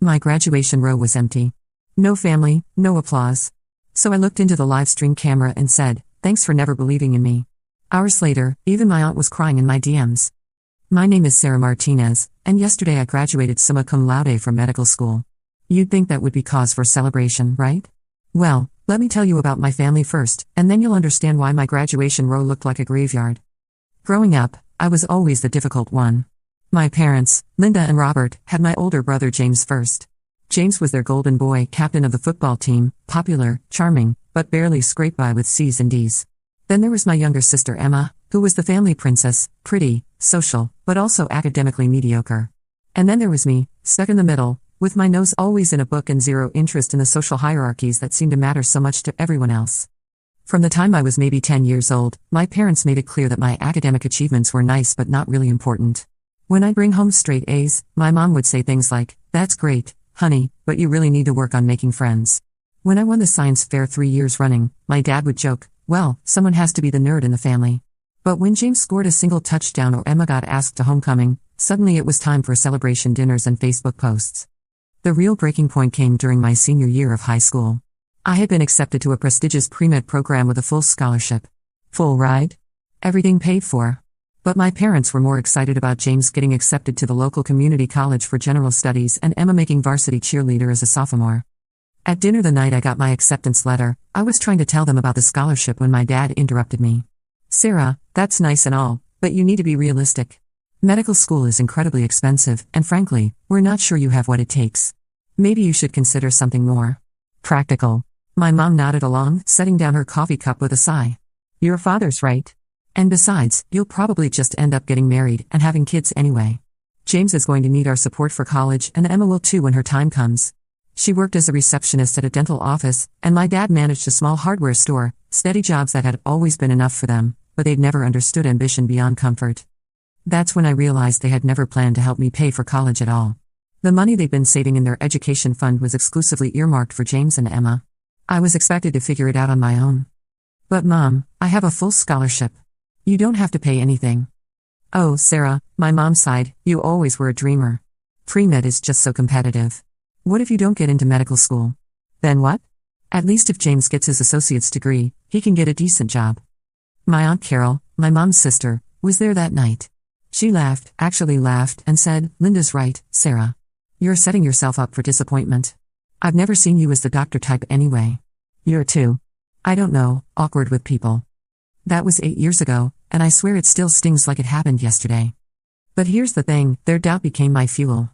My graduation row was empty. No family, no applause. So I looked into the Livestream camera and said, "Thanks for never believing in me." Hours later, even my aunt was crying in my DMs. My name is Sarah Martinez, and yesterday I graduated summa cum laude from medical school. You'd think that would be cause for celebration, right? Well, let me tell you about my family first, and then you'll understand why my graduation row looked like a graveyard. Growing up, I was always the difficult one. My parents, Linda and Robert, had my older brother James first. James was their golden boy, captain of the football team, popular, charming, but barely scraped by with C's and D's. Then there was my younger sister Emma, who was the family princess, pretty, social, but also academically mediocre. And then there was me, stuck in the middle, with my nose always in a book and zero interest in the social hierarchies that seemed to matter so much to everyone else. From the time I was maybe 10 years old, my parents made it clear that my academic achievements were nice but not really important. When I'd bring home straight A's, my mom would say things like, "That's great, honey, but you really need to work on making friends." When I won the science fair 3 years running, my dad would joke, "Well, someone has to be the nerd in the family." But when James scored a single touchdown or Emma got asked to homecoming, suddenly it was time for celebration dinners and Facebook posts. The real breaking point came during my senior year of high school. I had been accepted to a prestigious pre-med program with a full scholarship. Full ride? Everything paid for. But my parents were more excited about James getting accepted to the local community college for general studies and Emma making varsity cheerleader as a sophomore. At dinner the night I got my acceptance letter, I was trying to tell them about the scholarship when my dad interrupted me. "Sarah, that's nice and all, but you need to be realistic. Medical school is incredibly expensive, and frankly, we're not sure you have what it takes. Maybe you should consider something more practical." My mom nodded along, setting down her coffee cup with a sigh. "Your father's right. And besides, you'll probably just end up getting married and having kids anyway. James is going to need our support for college, and Emma will too when her time comes." She worked as a receptionist at a dental office, and my dad managed a small hardware store, steady jobs that had always been enough for them, but they'd never understood ambition beyond comfort. That's when I realized they had never planned to help me pay for college at all. The money they'd been saving in their education fund was exclusively earmarked for James and Emma. I was expected to figure it out on my own. "But Mom, I have a full scholarship. You don't have to pay anything." "Oh, Sarah," my mom sighed, "you always were a dreamer. Pre-med is just so competitive. What if you don't get into medical school? Then what? At least if James gets his associate's degree, he can get a decent job." My Aunt Carol, my mom's sister, was there that night. She laughed, actually laughed, and said, "Linda's right, Sarah. You're setting yourself up for disappointment. I've never seen you as the doctor type anyway. You're too, I don't know, awkward with people." That was 8 years ago, and I swear it still stings like it happened yesterday. But here's the thing, their doubt became my fuel.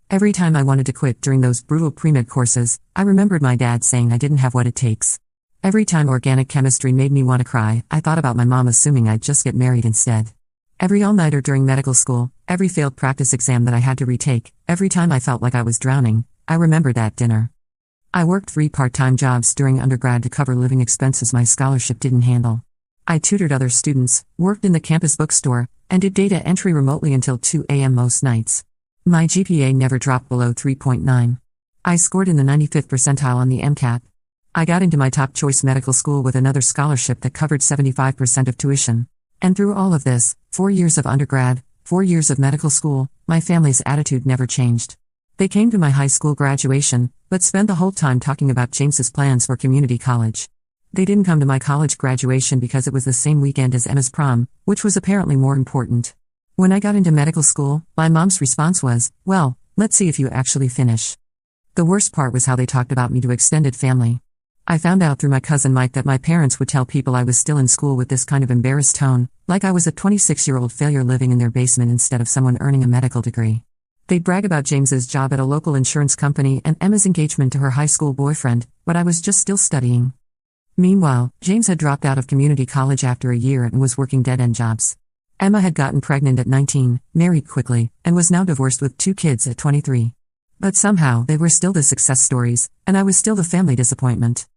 Every time I wanted to quit during those brutal pre-med courses, I remembered my dad saying I didn't have what it takes. Every time organic chemistry made me want to cry, I thought about my mom assuming I'd just get married instead. Every all-nighter during medical school, every failed practice exam that I had to retake, every time I felt like I was drowning, I remembered that dinner. I worked 3 part-time jobs during undergrad to cover living expenses my scholarship didn't handle. I tutored other students, worked in the campus bookstore, and did data entry remotely until 2 a.m. most nights. My GPA never dropped below 3.9. I scored in the 95th percentile on the MCAT. I got into my top choice medical school with another scholarship that covered 75% of tuition. And through all of this, 4 years of undergrad, 4 years of medical school, my family's attitude never changed. They came to my high school graduation, but spent the whole time talking about James's plans for community college. They didn't come to my college graduation because it was the same weekend as Emma's prom, which was apparently more important. When I got into medical school, my mom's response was, "Well, let's see if you actually finish." The worst part was how they talked about me to extended family. I found out through my cousin Mike that my parents would tell people I was still in school with this kind of embarrassed tone, like I was a 26-year-old failure living in their basement instead of someone earning a medical degree. They'd brag about James's job at a local insurance company and Emma's engagement to her high school boyfriend, but I was just still studying. Meanwhile, James had dropped out of community college after a year and was working dead-end jobs. Emma had gotten pregnant at 19, married quickly, and was now divorced with 2 kids at 23. But somehow they were still the success stories, and I was still the family disappointment.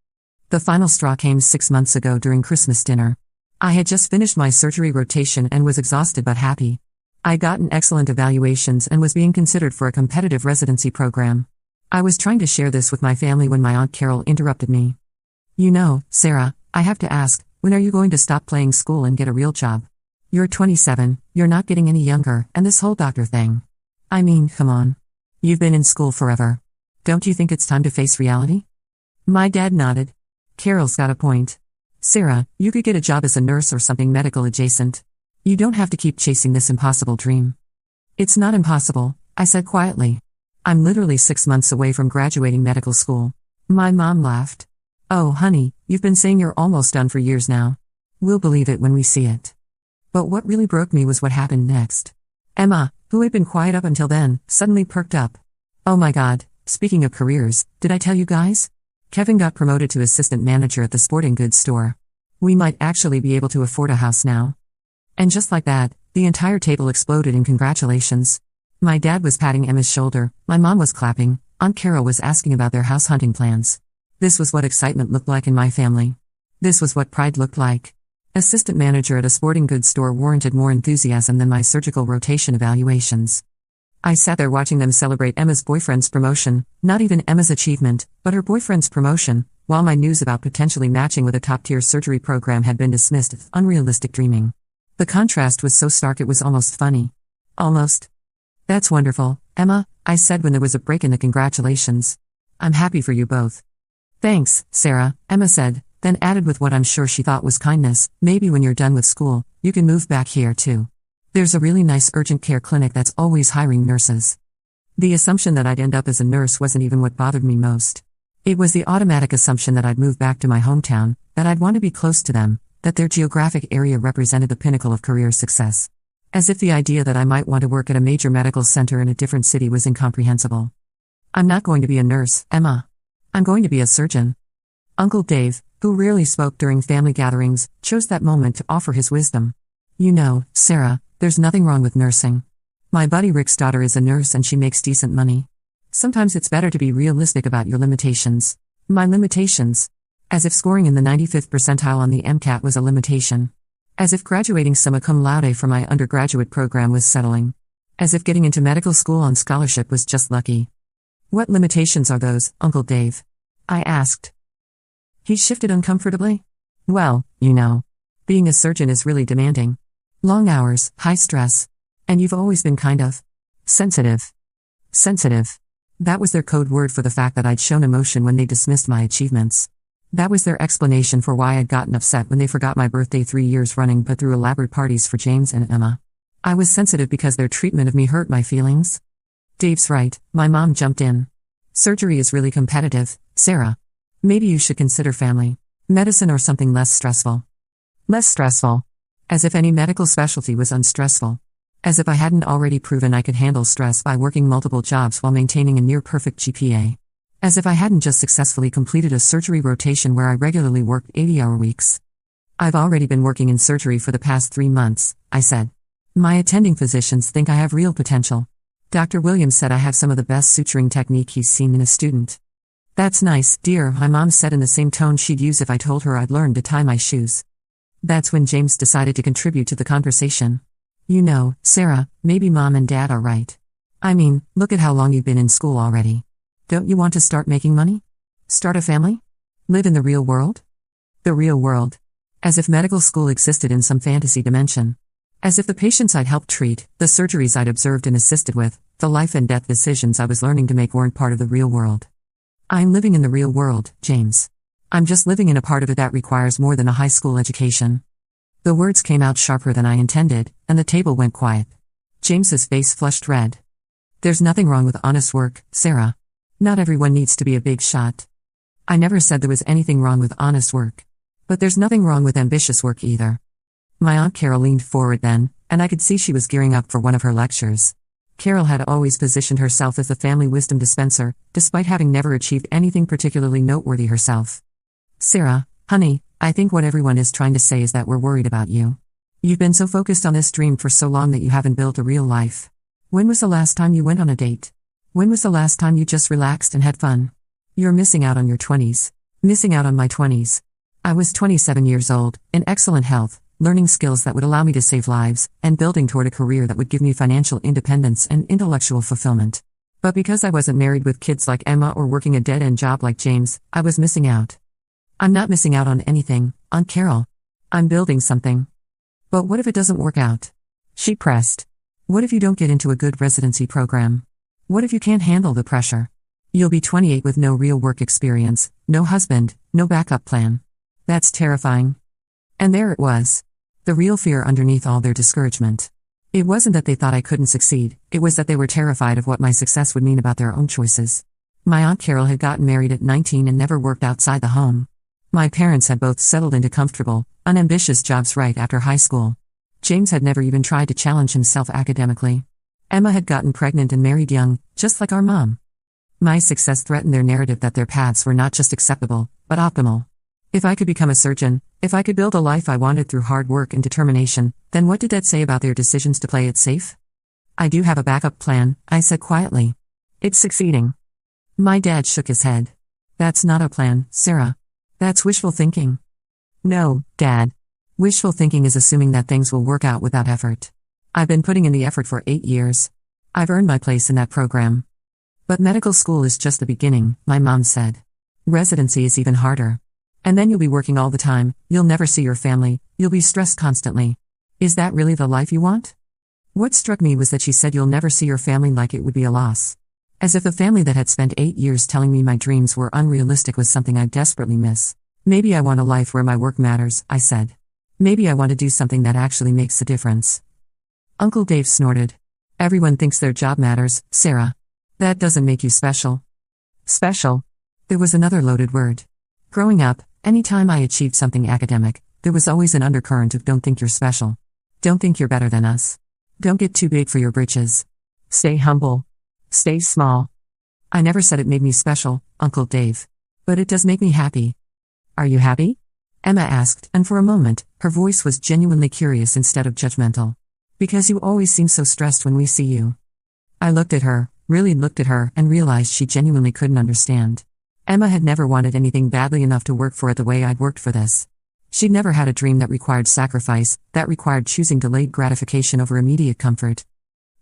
The final straw came 6 months ago during Christmas dinner. I had just finished my surgery rotation and was exhausted but happy. I'd gotten excellent evaluations and was being considered for a competitive residency program. I was trying to share this with my family when my Aunt Carol interrupted me. "You know, Sarah, I have to ask, when are you going to stop playing school and get a real job? You're 27, you're not getting any younger, and this whole doctor thing. I mean, come on. You've been in school forever. Don't you think it's time to face reality? My dad nodded. Carol's got a point. Sarah, you could get a job as a nurse or something medical adjacent. You don't have to keep chasing this impossible dream. It's not impossible, I said quietly. I'm literally 6 months away from graduating medical school. My mom laughed. Oh, honey, you've been saying you're almost done for years now. We'll believe it when we see it. But what really broke me was what happened next. Emma, who had been quiet up until then, suddenly perked up. Oh my God, speaking of careers, did I tell you guys? Kevin got promoted to assistant manager at the sporting goods store. We might actually be able to afford a house now. And just like that, the entire table exploded in congratulations. My dad was patting Emma's shoulder, my mom was clapping, Aunt Carol was asking about their house hunting plans. This was what excitement looked like in my family. This was what pride looked like. Assistant manager at a sporting goods store warranted more enthusiasm than my surgical rotation evaluations. I sat there watching them celebrate Emma's boyfriend's promotion, not even Emma's achievement, but her boyfriend's promotion, while my news about potentially matching with a top-tier surgery program had been dismissed as unrealistic dreaming. The contrast was so stark it was almost funny. Almost. That's wonderful, Emma, I said when there was a break in the congratulations. I'm happy for you both. Thanks, Sarah, Emma said, then added with what I'm sure she thought was kindness, maybe when you're done with school, you can move back here too. There's a really nice urgent care clinic that's always hiring nurses. The assumption that I'd end up as a nurse wasn't even what bothered me most. It was the automatic assumption that I'd move back to my hometown, that I'd want to be close to them, that their geographic area represented the pinnacle of career success. As if the idea that I might want to work at a major medical center in a different city was incomprehensible. I'm not going to be a nurse, Emma. I'm going to be a surgeon. Uncle Dave, who rarely spoke during family gatherings, chose that moment to offer his wisdom. You know, Sarah, there's nothing wrong with nursing. My buddy Rick's daughter is a nurse and she makes decent money. Sometimes it's better to be realistic about your limitations. My limitations? As if scoring in the 95th percentile on the MCAT was a limitation. As if graduating summa cum laude from my undergraduate program was settling. As if getting into medical school on scholarship was just lucky. What limitations are those, Uncle Dave? I asked. He shifted uncomfortably. Well, you know. Being a surgeon is really demanding. Long hours, high stress. And you've always been kind of sensitive. Sensitive. That was their code word for the fact that I'd shown emotion when they dismissed my achievements. That was their explanation for why I'd gotten upset when they forgot my birthday 3 years running but threw elaborate parties for James and Emma. I was sensitive because their treatment of me hurt my feelings. Dave's right, my mom jumped in. Surgery is really competitive, Sarah. Maybe you should consider family medicine or something less stressful. Less stressful. As if any medical specialty was unstressful. As if I hadn't already proven I could handle stress by working multiple jobs while maintaining a near-perfect GPA. As if I hadn't just successfully completed a surgery rotation where I regularly worked 80-hour weeks. I've already been working in surgery for the past 3 months, I said. My attending physicians think I have real potential. Dr. Williams said I have some of the best suturing technique he's seen in a student. That's nice, dear, my mom said in the same tone she'd use if I told her I'd learned to tie my shoes. That's when James decided to contribute to the conversation. You know, Sarah, maybe Mom and Dad are right. I mean, look at how long you've been in school already. Don't you want to start making money? Start a family? Live in the real world? The real world. As if medical school existed in some fantasy dimension. As if the patients I'd helped treat, the surgeries I'd observed and assisted with, the life and death decisions I was learning to make weren't part of the real world. I'm living in the real world, James. I'm just living in a part of it that requires more than a high school education. The words came out sharper than I intended, and the table went quiet. James's face flushed red. There's nothing wrong with honest work, Sarah. Not everyone needs to be a big shot. I never said there was anything wrong with honest work. But there's nothing wrong with ambitious work either. My Aunt Carol leaned forward then, and I could see she was gearing up for one of her lectures. Carol had always positioned herself as the family wisdom dispenser, despite having never achieved anything particularly noteworthy herself. Sarah, honey, I think what everyone is trying to say is that we're worried about you. You've been so focused on this dream for so long that you haven't built a real life. When was the last time you went on a date? When was the last time you just relaxed and had fun? You're missing out on your 20s. Missing out on my 20s. I was 27 years old, in excellent health, learning skills that would allow me to save lives, and building toward a career that would give me financial independence and intellectual fulfillment. But because I wasn't married with kids like Emma or working a dead-end job like James, I was missing out. I'm not missing out on anything, Aunt Carol. I'm building something. But what if it doesn't work out? She pressed. What if you don't get into a good residency program? What if you can't handle the pressure? You'll be 28 with no real work experience, no husband, no backup plan. That's terrifying. And there it was. The real fear underneath all their discouragement. It wasn't that they thought I couldn't succeed, it was that they were terrified of what my success would mean about their own choices. My Aunt Carol had gotten married at 19 and never worked outside the home. My parents had both settled into comfortable, unambitious jobs right after high school. James had never even tried to challenge himself academically. Emma had gotten pregnant and married young, just like our mom. My success threatened their narrative that their paths were not just acceptable, but optimal. If I could become a surgeon, if I could build a life I wanted through hard work and determination, then what did that say about their decisions to play it safe? I do have a backup plan, I said quietly. It's succeeding. My dad shook his head. That's not a plan, Sarah. That's wishful thinking. No, Dad. Wishful thinking is assuming that things will work out without effort. I've been putting in the effort for 8 years. I've earned my place in that program. But medical school is just the beginning, my mom said. Residency is even harder. And then you'll be working all the time, you'll never see your family, you'll be stressed constantly. Is that really the life you want? What struck me was that she said you'll never see your family like it would be a loss. As if a family that had spent 8 years telling me my dreams were unrealistic was something I desperately miss. Maybe I want a life where my work matters, I said. Maybe I want to do something that actually makes a difference. Uncle Dave snorted. Everyone thinks their job matters, Sarah. That doesn't make you special. Special? There was another loaded word. Growing up, anytime I achieved something academic, there was always an undercurrent of don't think you're special. Don't think you're better than us. Don't get too big for your britches. Stay humble. Stay small. I never said it made me special, Uncle Dave. But it does make me happy. Are you happy? Emma asked, and for a moment, her voice was genuinely curious instead of judgmental. Because you always seem so stressed when we see you. I looked at her, really looked at her, and realized she genuinely couldn't understand. Emma had never wanted anything badly enough to work for it the way I'd worked for this. She'd never had a dream that required sacrifice, that required choosing delayed gratification over immediate comfort.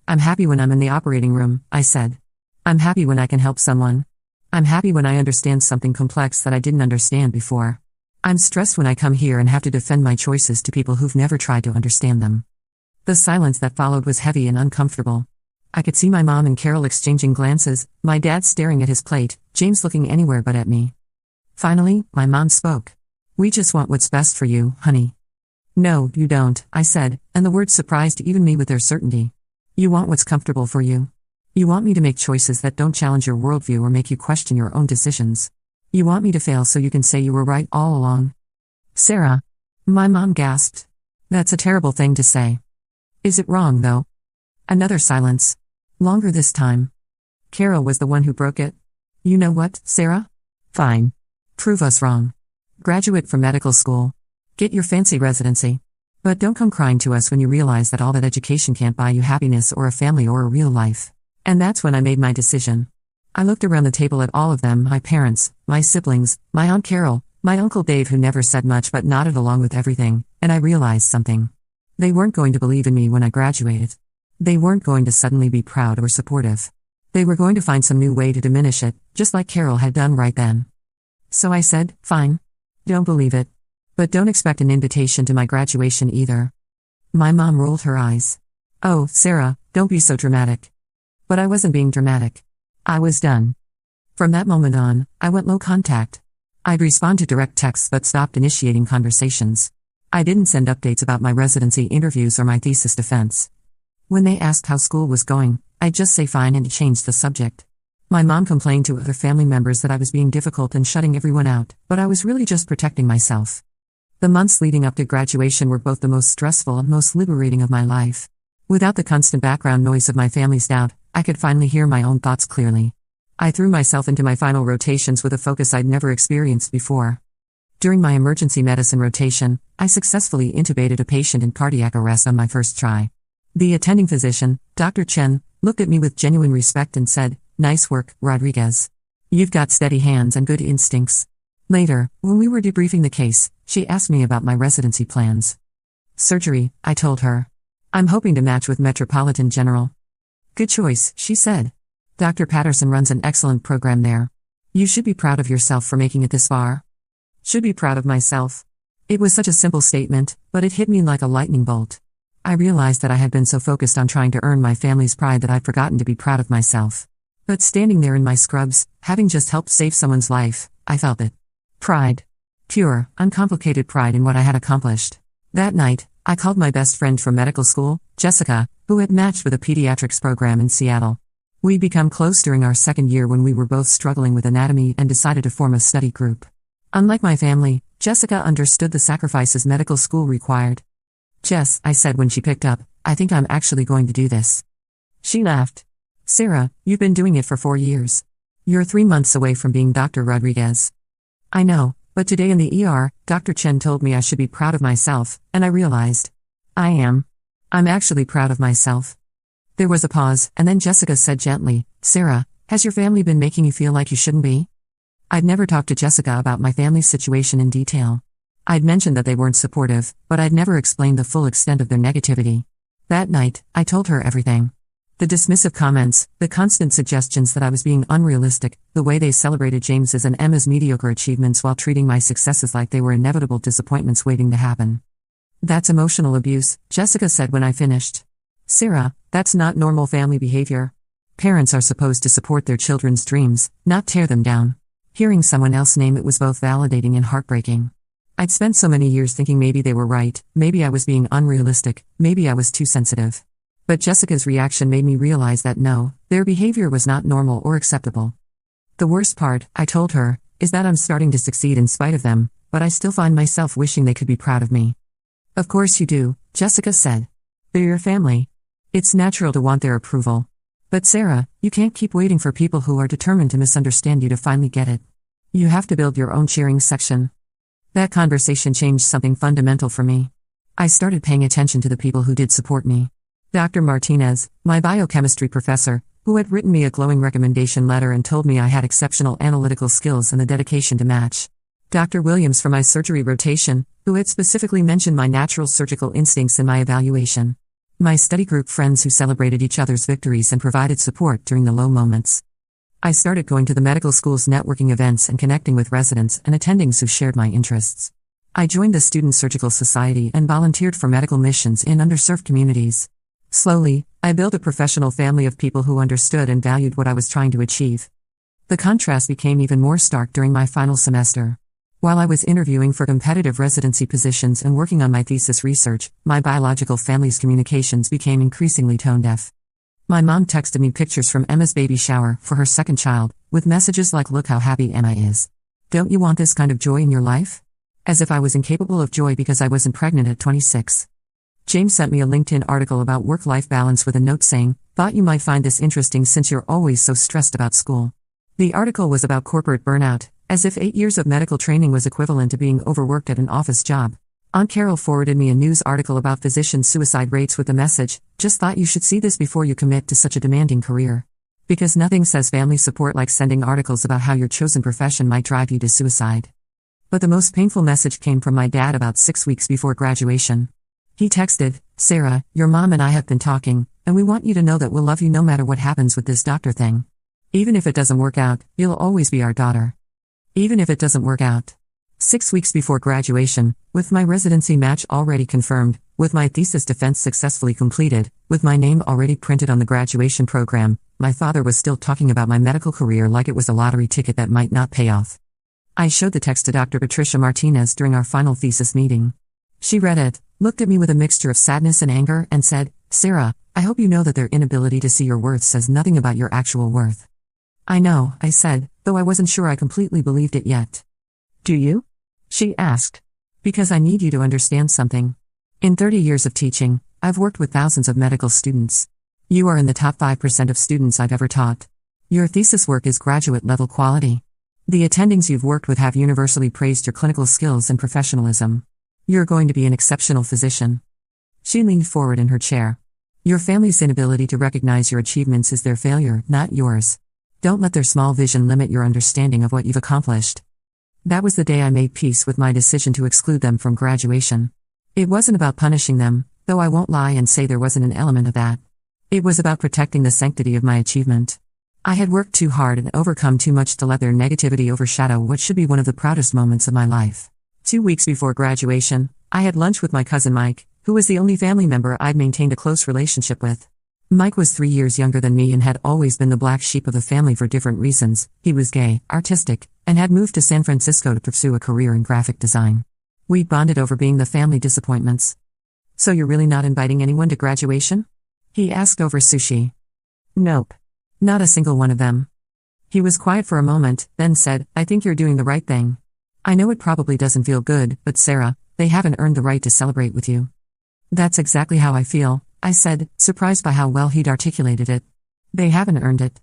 I'm happy when I'm in the operating room, I said. I'm happy when I can help someone. I'm happy when I understand something complex that I didn't understand before. I'm stressed when I come here and have to defend my choices to people who've never tried to understand them. The silence that followed was heavy and uncomfortable. I could see my mom and Carol exchanging glances, my dad staring at his plate, James looking anywhere but at me. Finally, my mom spoke. We just want what's best for you, honey. No, you don't, I said, and the words surprised even me with their certainty. You want what's comfortable for you. You want me to make choices that don't challenge your worldview or make you question your own decisions. You want me to fail so you can say you were right all along. Sarah. My mom gasped. That's a terrible thing to say. Is it wrong, though? Another silence. Longer this time. Carol was the one who broke it. You know what, Sarah? Fine. Prove us wrong. Graduate from medical school. Get your fancy residency. But don't come crying to us when you realize that all that education can't buy you happiness or a family or a real life. And that's when I made my decision. I looked around the table at all of them, my parents, my siblings, my Aunt Carol, my Uncle Dave who never said much but nodded along with everything, and I realized something. They weren't going to believe in me when I graduated. They weren't going to suddenly be proud or supportive. They were going to find some new way to diminish it, just like Carol had done right then. So I said, fine. Don't believe it. But don't expect an invitation to my graduation either. My mom rolled her eyes. Oh, Sarah, don't be so dramatic. But I wasn't being dramatic. I was done. From that moment on, I went low contact. I'd respond to direct texts but stopped initiating conversations. I didn't send updates about my residency interviews or my thesis defense. When they asked how school was going, I'd just say fine and change the subject. My mom complained to other family members that I was being difficult and shutting everyone out, but I was really just protecting myself. The months leading up to graduation were both the most stressful and most liberating of my life. Without the constant background noise of my family's doubt, I could finally hear my own thoughts clearly. I threw myself into my final rotations with a focus I'd never experienced before. During my emergency medicine rotation, I successfully intubated a patient in cardiac arrest on my first try. The attending physician, Dr. Chen, looked at me with genuine respect and said, "Nice work, Rodriguez. You've got steady hands and good instincts." Later, when we were debriefing the case, she asked me about my residency plans. Surgery, I told her. I'm hoping to match with Metropolitan General. Good choice, she said. Dr. Patterson runs an excellent program there. You should be proud of yourself for making it this far. Should be proud of myself. It was such a simple statement, but it hit me like a lightning bolt. I realized that I had been so focused on trying to earn my family's pride that I'd forgotten to be proud of myself. But standing there in my scrubs, having just helped save someone's life, I felt it. Pride. Pure, uncomplicated pride in what I had accomplished. That night, I called my best friend from medical school, Jessica, who had matched with a pediatrics program in Seattle. We'd become close during our second year when we were both struggling with anatomy and decided to form a study group. Unlike my family, Jessica understood the sacrifices medical school required. "Jess," I said when she picked up, "I think I'm actually going to do this." She laughed. "Sarah, you've been doing it for 4 years. You're 3 months away from being Dr. Rodriguez." "I know, but today in the ER, Dr. Chen told me I should be proud of myself, and I realized. I am. I'm actually proud of myself." There was a pause, and then Jessica said gently, "Sarah, has your family been making you feel like you shouldn't be?" I'd never talked to Jessica about my family's situation in detail. I'd mentioned that they weren't supportive, but I'd never explained the full extent of their negativity. That night, I told her everything. The dismissive comments, the constant suggestions that I was being unrealistic, the way they celebrated James's and Emma's mediocre achievements while treating my successes like they were inevitable disappointments waiting to happen. "That's emotional abuse," Jessica said when I finished. "Sarah, that's not normal family behavior. Parents are supposed to support their children's dreams, not tear them down." Hearing someone else name it was both validating and heartbreaking. I'd spent so many years thinking maybe they were right, maybe I was being unrealistic, maybe I was too sensitive. But Jessica's reaction made me realize that no, their behavior was not normal or acceptable. "The worst part," I told her, "is that I'm starting to succeed in spite of them, but I still find myself wishing they could be proud of me." "Of course you do," Jessica said. "They're your family. It's natural to want their approval. But Sarah, you can't keep waiting for people who are determined to misunderstand you to finally get it. You have to build your own cheering section." That conversation changed something fundamental for me. I started paying attention to the people who did support me. Dr. Martinez, my biochemistry professor, who had written me a glowing recommendation letter and told me I had exceptional analytical skills and the dedication to match. Dr. Williams from my surgery rotation, who had specifically mentioned my natural surgical instincts in my evaluation. My study group friends who celebrated each other's victories and provided support during the low moments. I started going to the medical school's networking events and connecting with residents and attendings who shared my interests. I joined the Student Surgical Society and volunteered for medical missions in underserved communities. Slowly, I built a professional family of people who understood and valued what I was trying to achieve. The contrast became even more stark during my final semester. While I was interviewing for competitive residency positions and working on my thesis research, my biological family's communications became increasingly tone-deaf. My mom texted me pictures from Emma's baby shower for her second child, with messages like, "Look how happy Emma is. Don't you want this kind of joy in your life?" As if I was incapable of joy because I wasn't pregnant at 26. James sent me a LinkedIn article about work-life balance with a note saying, "Thought you might find this interesting since you're always so stressed about school." The article was about corporate burnout, as if 8 years of medical training was equivalent to being overworked at an office job. Aunt Carol forwarded me a news article about physician suicide rates with the message, "Just thought you should see this before you commit to such a demanding career." Because nothing says family support like sending articles about how your chosen profession might drive you to suicide. But the most painful message came from my dad about 6 weeks before graduation. He texted, "Sarah, your mom and I have been talking, and we want you to know that we'll love you no matter what happens with this doctor thing. Even if it doesn't work out, you'll always be our daughter." Even if it doesn't work out. 6 weeks before graduation, with my residency match already confirmed, with my thesis defense successfully completed, with my name already printed on the graduation program, my father was still talking about my medical career like it was a lottery ticket that might not pay off. I showed the text to Dr. Patricia Martinez during our final thesis meeting. She read it, looked at me with a mixture of sadness and anger, and said, "Sarah, I hope you know that their inability to see your worth says nothing about your actual worth." "I know," I said, though I wasn't sure I completely believed it yet. "Do you?" she asked. "Because I need you to understand something. In 30 years of teaching, I've worked with thousands of medical students. You are in the top 5% of students I've ever taught. Your thesis work is graduate-level quality. The attendings you've worked with have universally praised your clinical skills and professionalism. You're going to be an exceptional physician." She leaned forward in her chair. "Your family's inability to recognize your achievements is their failure, not yours. Don't let their small vision limit your understanding of what you've accomplished." That was the day I made peace with my decision to exclude them from graduation. It wasn't about punishing them, though I won't lie and say there wasn't an element of that. It was about protecting the sanctity of my achievement. I had worked too hard and overcome too much to let their negativity overshadow what should be one of the proudest moments of my life. 2 weeks before graduation, I had lunch with my cousin Mike, who was the only family member I'd maintained a close relationship with. Mike was 3 years younger than me and had always been the black sheep of the family for different reasons. He was gay, artistic, and had moved to San Francisco to pursue a career in graphic design. We bonded over being the family disappointments. "So you're really not inviting anyone to graduation?" he asked over sushi. "Nope. Not a single one of them." He was quiet for a moment, then said, "I think you're doing the right thing. I know it probably doesn't feel good, but Sarah, they haven't earned the right to celebrate with you." "That's exactly how I feel," I said, surprised by how well he'd articulated it. "They haven't earned it."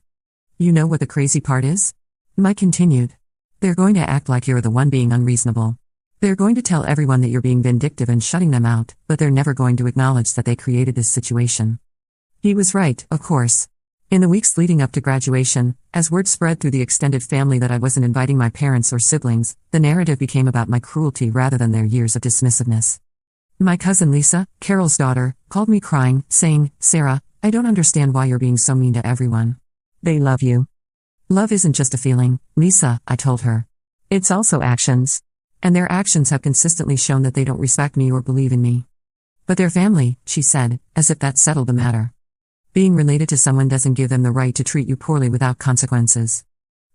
"You know what the crazy part is?" Mike continued. "They're going to act like you're the one being unreasonable. They're going to tell everyone that you're being vindictive and shutting them out, but they're never going to acknowledge that they created this situation." He was right, of course. In the weeks leading up to graduation, as word spread through the extended family that I wasn't inviting my parents or siblings, the narrative became about my cruelty rather than their years of dismissiveness. My cousin Lisa, Carol's daughter, called me crying, saying, "Sarah, I don't understand why you're being so mean to everyone. They love you." "Love isn't just a feeling, Lisa," I told her. "It's also actions. And their actions have consistently shown that they don't respect me or believe in me." "But they're family," she said, as if that settled the matter. Being related to someone doesn't give them the right to treat you poorly without consequences.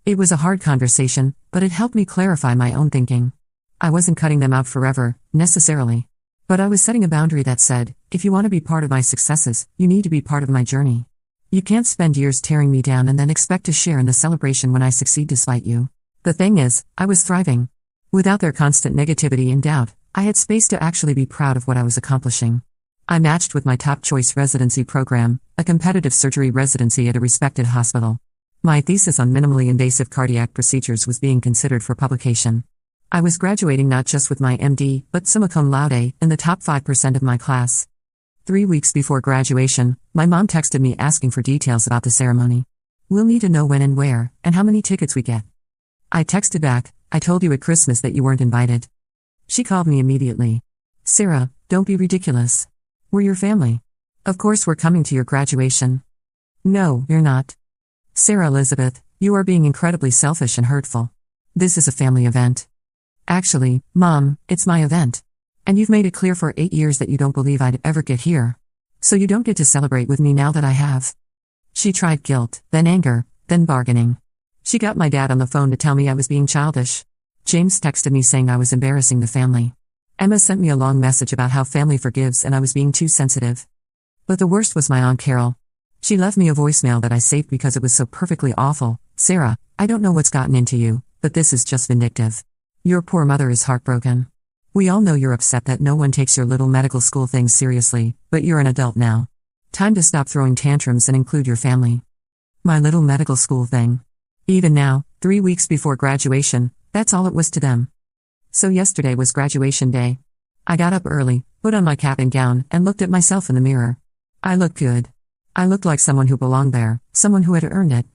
It was a hard conversation, but it helped me clarify my own thinking. I wasn't cutting them out forever, necessarily. But I was setting a boundary that said, if you want to be part of my successes, you need to be part of my journey. You can't spend years tearing me down and then expect to share in the celebration when I succeed despite you. The thing is, I was thriving. Without their constant negativity and doubt, I had space to actually be proud of what I was accomplishing. I matched with my top choice residency program, a competitive surgery residency at a respected hospital. My thesis on minimally invasive cardiac procedures was being considered for publication. I was graduating not just with my MD, but summa cum laude, in the top 5% of my class. 3 weeks before graduation, my mom texted me asking for details about the ceremony. "We'll need to know when and where, and how many tickets we get." I texted back, "I told you at Christmas that you weren't invited." She called me immediately. "Sarah, don't be ridiculous. We're your family. Of course we're coming to your graduation." "No, you're not. Sarah Elizabeth, you are being incredibly selfish and hurtful. This is a family event." "Actually, Mom, it's my event. And you've made it clear for 8 years that you don't believe I'd ever get here. So you don't get to celebrate with me now that I have." She tried guilt, then anger, then bargaining. She got my dad on the phone to tell me I was being childish. James texted me saying I was embarrassing the family. Emma sent me a long message about how family forgives and I was being too sensitive. But the worst was my Aunt Carol. She left me a voicemail that I saved because it was so perfectly awful. "Sarah, I don't know what's gotten into you, but this is just vindictive. Your poor mother is heartbroken. We all know you're upset that no one takes your little medical school things seriously, but you're an adult now. Time to stop throwing tantrums and include your family." My little medical school thing. Even now, 3 weeks before graduation, that's all it was to them. So yesterday was graduation day. I got up early, put on my cap and gown, and looked at myself in the mirror. I looked good. I looked like someone who belonged there, someone who had earned it.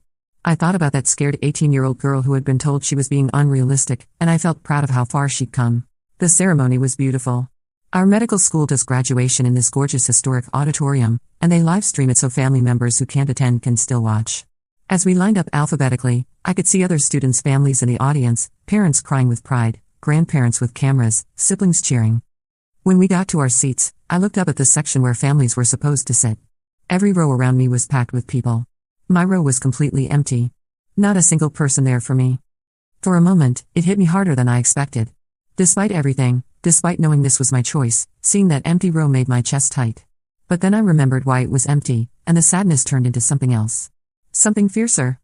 I thought about that scared 18-year-old girl who had been told she was being unrealistic, and I felt proud of how far she'd come. The ceremony was beautiful. Our medical school does graduation in this gorgeous historic auditorium, and they live stream it so family members who can't attend can still watch. As we lined up alphabetically, I could see other students' families in the audience, parents crying with pride, grandparents with cameras, siblings cheering. When we got to our seats, I looked up at the section where families were supposed to sit. Every row around me was packed with people. My row was completely empty. Not a single person there for me. For a moment, it hit me harder than I expected. Despite everything, despite knowing this was my choice, seeing that empty row made my chest tight. But then I remembered why it was empty, and the sadness turned into something else. Something fiercer.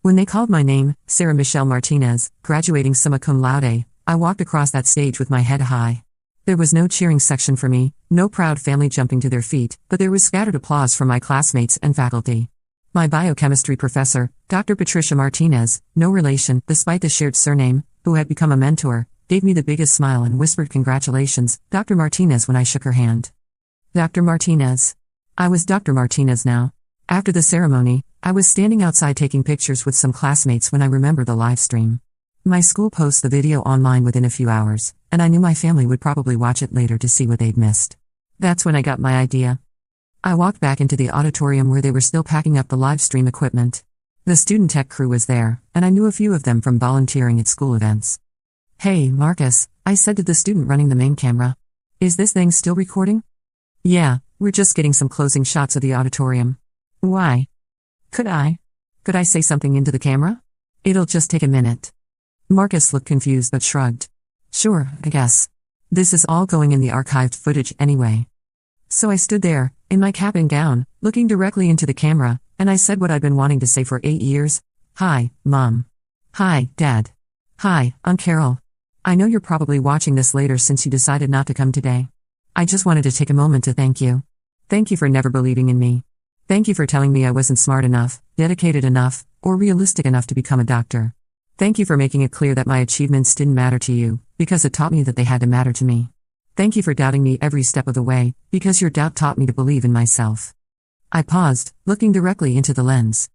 When they called my name, Sarah Michelle Martinez, graduating summa cum laude, I walked across that stage with my head high. There was no cheering section for me, no proud family jumping to their feet, but there was scattered applause from my classmates and faculty. My biochemistry professor, Dr. Patricia Martinez, no relation, despite the shared surname, who had become a mentor, gave me the biggest smile and whispered congratulations, Dr. Martinez, when I shook her hand. Dr. Martinez. I was Dr. Martinez now. After the ceremony, I was standing outside taking pictures with some classmates when I remembered the live stream. My school posts the video online within a few hours, and I knew my family would probably watch it later to see what they'd missed. That's when I got my idea. I walked back into the auditorium where they were still packing up the live stream equipment. The student tech crew was there, and I knew a few of them from volunteering at school events. "Hey, Marcus," I said to the student running the main camera. "Is this thing still recording?" Yeah, we're just getting some closing shots of the auditorium. Why? Could I? Could I say something into the camera? It'll just take a minute. Marcus looked confused but shrugged. Sure, I guess. This is all going in the archived footage anyway. So I stood there, in my cap and gown, looking directly into the camera, and I said what I'd been wanting to say for 8 years. Hi, Mom. Hi, Dad. Hi, Aunt Carol. I know you're probably watching this later since you decided not to come today. I just wanted to take a moment to thank you. Thank you for never believing in me. Thank you for telling me I wasn't smart enough, dedicated enough, or realistic enough to become a doctor. Thank you for making it clear that my achievements didn't matter to you, because it taught me that they had to matter to me. Thank you for doubting me every step of the way, because your doubt taught me to believe in myself. I paused, looking directly into the lens.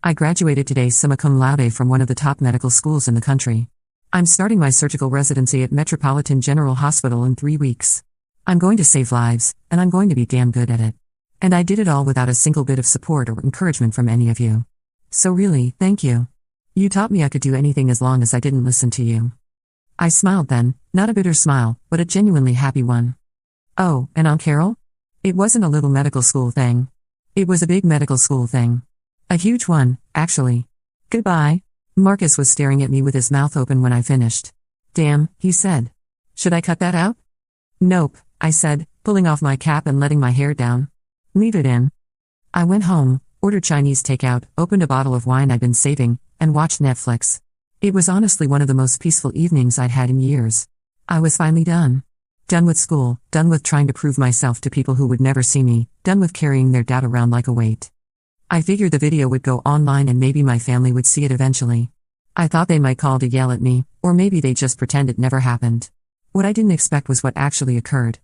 I graduated today summa cum laude from one of the top medical schools in the country. I'm starting my surgical residency at Metropolitan General Hospital in 3 weeks. I'm going to save lives, and I'm going to be damn good at it. And I did it all without a single bit of support or encouragement from any of you. So really, thank you. You taught me I could do anything as long as I didn't listen to you. I smiled then, not a bitter smile, but a genuinely happy one. Oh, and Aunt Carol? It wasn't a little medical school thing. It was a big medical school thing. A huge one, actually. Goodbye. Marcus was staring at me with his mouth open when I finished. Damn, he said. Should I cut that out? Nope, I said, pulling off my cap and letting my hair down. Leave it in. I went home, ordered Chinese takeout, opened a bottle of wine I'd been saving, and watched Netflix. It was honestly one of the most peaceful evenings I'd had in years. I was finally done. Done with school, done with trying to prove myself to people who would never see me, done with carrying their doubt around like a weight. I figured the video would go online and maybe my family would see it eventually. I thought they might call to yell at me, or maybe they'd just pretend it never happened. What I didn't expect was what actually occurred.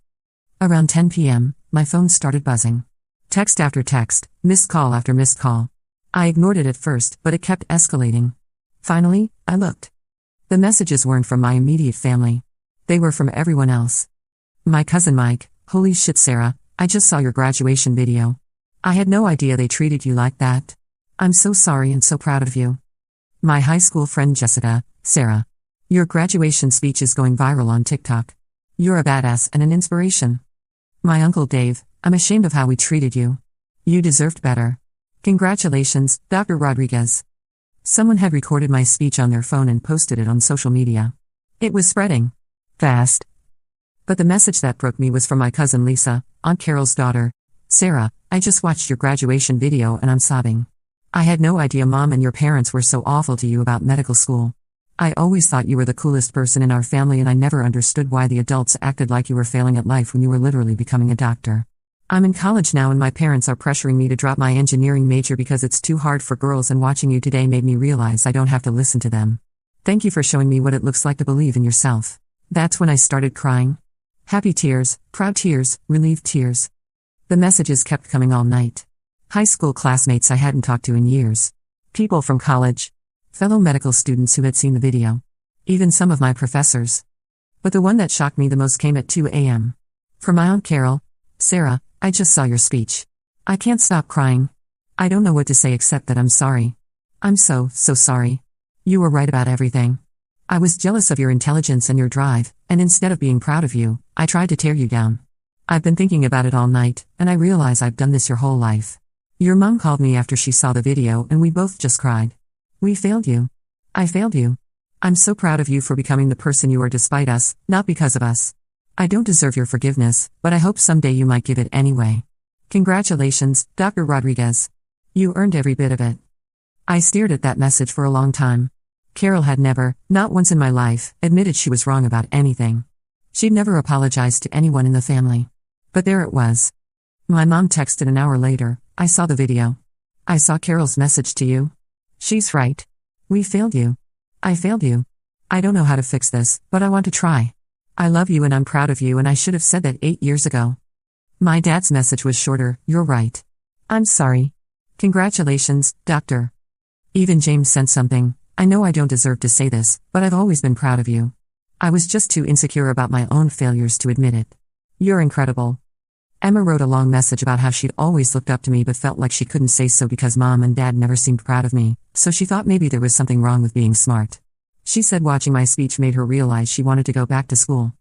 Around 10 p.m., my phone started buzzing. Text after text, missed call after missed call. I ignored it at first, but it kept escalating. Finally, I looked. The messages weren't from my immediate family. They were from everyone else. My cousin Mike, holy shit Sarah, I just saw your graduation video. I had no idea they treated you like that. I'm so sorry and so proud of you. My high school friend Jessica, Sarah. Your graduation speech is going viral on TikTok. You're a badass and an inspiration. My uncle Dave, I'm ashamed of how we treated you. You deserved better. Congratulations, Dr. Rodriguez. Someone had recorded my speech on their phone and posted it on social media. It was spreading fast. But the message that broke me was from my cousin Lisa, Aunt Carol's daughter. Sarah, I just watched your graduation video and I'm sobbing. I had no idea Mom and your parents were so awful to you about medical school. I always thought you were the coolest person in our family and I never understood why the adults acted like you were failing at life when you were literally becoming a doctor. I'm in college now and my parents are pressuring me to drop my engineering major because it's too hard for girls, and watching you today made me realize I don't have to listen to them. Thank you for showing me what it looks like to believe in yourself. That's when I started crying. Happy tears, proud tears, relieved tears. The messages kept coming all night. High school classmates I hadn't talked to in years. People from college. Fellow medical students who had seen the video. Even some of my professors. But the one that shocked me the most came at 2 a.m. From my Aunt Carol. Sarah, I just saw your speech. I can't stop crying. I don't know what to say except that I'm sorry. I'm so sorry. You were right about everything. I was jealous of your intelligence and your drive, and instead of being proud of you, I tried to tear you down. I've been thinking about it all night, and I realize I've done this your whole life. Your mom called me after she saw the video and we both just cried. We failed you. I failed you. I'm so proud of you for becoming the person you are despite us, not because of us. I don't deserve your forgiveness, but I hope someday you might give it anyway. Congratulations, Dr. Rodriguez. You earned every bit of it. I stared at that message for a long time. Carol had never, not once in my life, admitted she was wrong about anything. She'd never apologized to anyone in the family. But there it was. My mom texted an hour later, I saw the video. I saw Carol's message to you. She's right. We failed you. I failed you. I don't know how to fix this, but I want to try. I love you and I'm proud of you and I should have said that 8 years ago. My dad's message was shorter, you're right. I'm sorry. Congratulations, doctor. Even James sent something. I know I don't deserve to say this, but I've always been proud of you. I was just too insecure about my own failures to admit it. You're incredible. Emma wrote a long message about how she'd always looked up to me but felt like she couldn't say so because Mom and Dad never seemed proud of me, so she thought maybe there was something wrong with being smart. She said watching my speech made her realize she wanted to go back to school.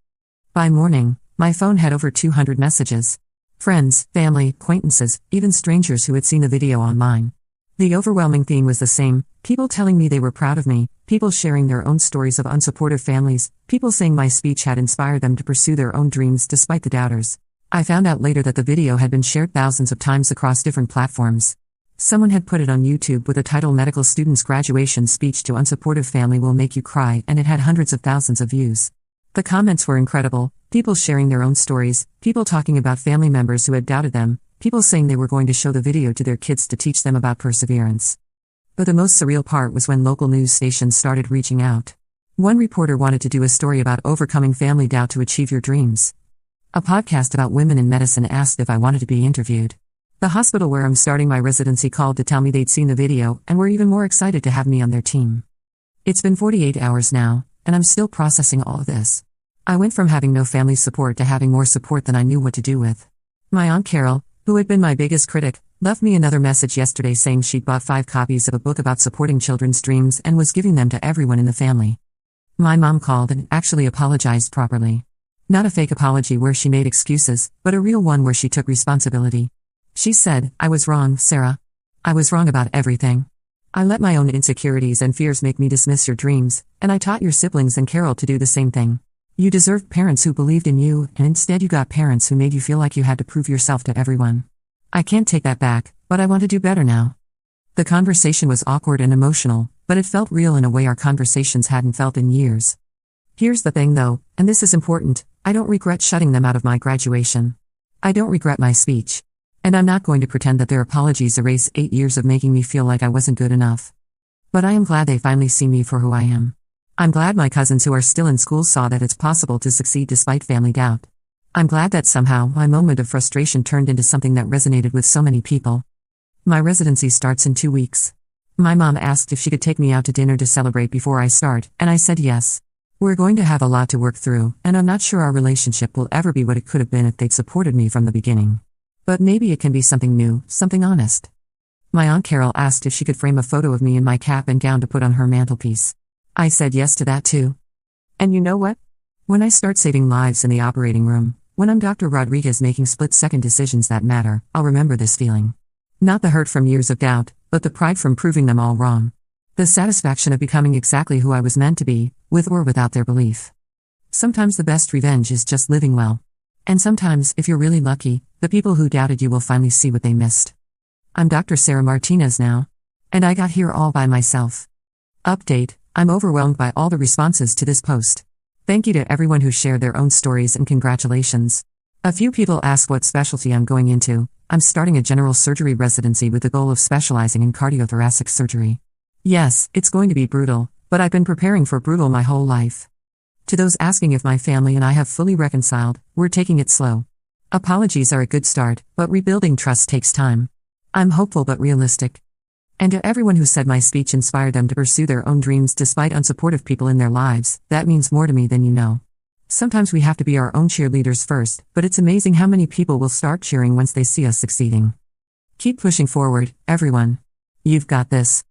By morning, my phone had over 200 messages. Friends, family, acquaintances, even strangers who had seen the video online. The overwhelming theme was the same: people telling me they were proud of me, people sharing their own stories of unsupportive families, people saying my speech had inspired them to pursue their own dreams despite the doubters. I found out later that the video had been shared thousands of times across different platforms. Someone had put it on YouTube with the title "Medical Student's Graduation Speech to Unsupportive Family Will Make You Cry," and it had hundreds of thousands of views. The comments were incredible: people sharing their own stories, people talking about family members who had doubted them, people saying they were going to show the video to their kids to teach them about perseverance. But the most surreal part was when local news stations started reaching out. One reporter wanted to do a story about overcoming family doubt to achieve your dreams. A podcast about women in medicine asked if I wanted to be interviewed. The hospital where I'm starting my residency called to tell me they'd seen the video and were even more excited to have me on their team. It's been 48 hours now, and I'm still processing all of this. I went from having no family support to having more support than I knew what to do with. My Aunt Carol, who had been my biggest critic, left me another message yesterday saying she'd bought 5 copies of a book about supporting children's dreams and was giving them to everyone in the family. My mom called and actually apologized properly. Not a fake apology where she made excuses, but a real one where she took responsibility. She said, "I was wrong, Sarah. I was wrong about everything. I let my own insecurities and fears make me dismiss your dreams, and I taught your siblings and Carol to do the same thing. You deserved parents who believed in you, and instead you got parents who made you feel like you had to prove yourself to everyone. I can't take that back, but I want to do better now." The conversation was awkward and emotional, but it felt real in a way our conversations hadn't felt in years. Here's the thing though, and this is important: I don't regret shutting them out of my graduation. I don't regret my speech. And I'm not going to pretend that their apologies erase 8 years of making me feel like I wasn't good enough. But I am glad they finally see me for who I am. I'm glad my cousins who are still in school saw that it's possible to succeed despite family doubt. I'm glad that somehow my moment of frustration turned into something that resonated with so many people. My residency starts in 2 weeks. My mom asked if she could take me out to dinner to celebrate before I start, and I said yes. We're going to have a lot to work through, and I'm not sure our relationship will ever be what it could have been if they'd supported me from the beginning. But maybe it can be something new, something honest. My Aunt Carol asked if she could frame a photo of me in my cap and gown to put on her mantelpiece. I said yes to that too. And you know what? When I start saving lives in the operating room, when I'm Dr. Rodriguez making split-second decisions that matter, I'll remember this feeling. Not the hurt from years of doubt, but the pride from proving them all wrong. The satisfaction of becoming exactly who I was meant to be, with or without their belief. Sometimes the best revenge is just living well. And sometimes, if you're really lucky, the people who doubted you will finally see what they missed. I'm Dr. Sarah Martinez now. And I got here all by myself. Update: I'm overwhelmed by all the responses to this post. Thank you to everyone who shared their own stories and congratulations. A few people asked what specialty I'm going into. I'm starting a general surgery residency with the goal of specializing in cardiothoracic surgery. Yes, it's going to be brutal, but I've been preparing for brutal my whole life. To those asking if my family and I have fully reconciled, we're taking it slow. Apologies are a good start, but rebuilding trust takes time. I'm hopeful but realistic. And to everyone who said my speech inspired them to pursue their own dreams despite unsupportive people in their lives, that means more to me than you know. Sometimes we have to be our own cheerleaders first, but it's amazing how many people will start cheering once they see us succeeding. Keep pushing forward, everyone. You've got this.